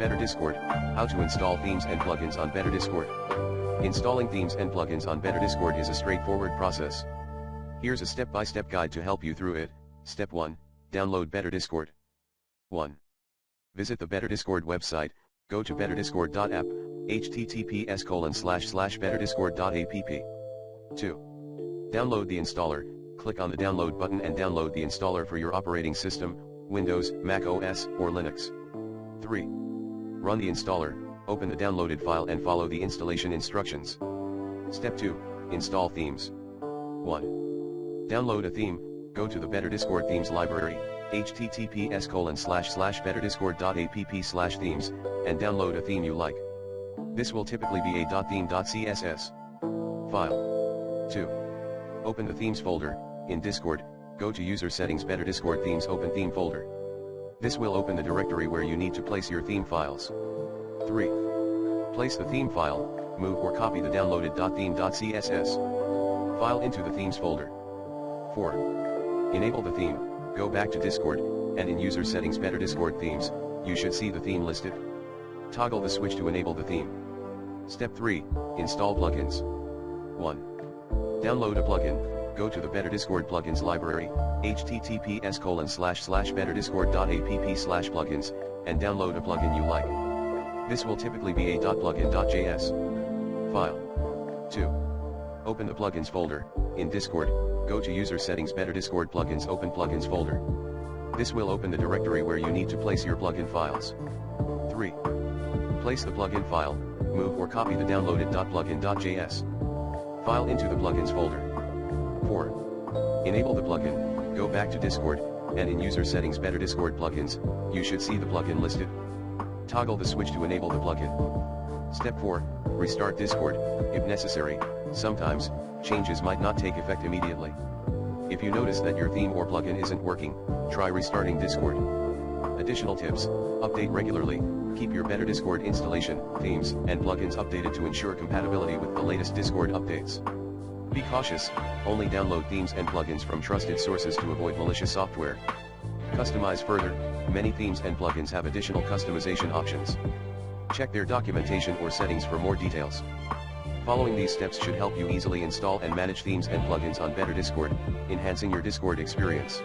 Better Discord, how to install themes and plugins on Better Discord. Installing themes and plugins on Better Discord is a straightforward process. Here's a step-by-step guide to help you through it. Step 1, download Better Discord. 1. Visit the Better Discord website, go to betterdiscord.app, https://betterdiscord.app. 2. Download the installer, click on the download button and download the installer for your operating system, Windows, Mac OS, or Linux. 3. Run the installer, open the downloaded file and follow the installation instructions. Step 2, install themes. 1. Download a theme, go to the Better Discord themes library, https://betterdiscord.app/themes, and download a theme you like. This will typically be a .theme.css file. 2. Open the themes folder, in Discord, go to user settings Better Discord themes open theme folder. This will open the directory where you need to place your theme files. 3. Place the theme file, move or copy the downloaded .theme.css file into the themes folder. 4. Enable the theme, go back to Discord, and in user settings Better Discord themes, you should see the theme listed. Toggle the switch to enable the theme. Step 3, install plugins. 1. Download a plugin, go to the Better Discord plugins library, https://betterdiscord.app/plugins, and download a plugin you like. This will typically be a .plugin.js file. 2. Open the plugins folder, in Discord, go to user settings Better Discord plugins open plugins folder. This will open the directory where you need to place your plugin files. 3. Place the plugin file, move or copy the downloaded .plugin.js file into the plugins folder. 4. Enable the plugin, go back to Discord, and in user settings Better Discord plugins, you should see the plugin listed. Toggle the switch to enable the plugin. Step 4, restart Discord, if necessary. Sometimes, changes might not take effect immediately. If you notice that your theme or plugin isn't working, try restarting Discord. Additional tips, update regularly, keep your Better Discord installation, themes, and plugins updated to ensure compatibility with the latest Discord updates. Be cautious, only download themes and plugins from trusted sources to avoid malicious software. Customize further, many themes and plugins have additional customization options. Check their documentation or settings for more details. Following these steps should help you easily install and manage themes and plugins on Better Discord, enhancing your Discord experience.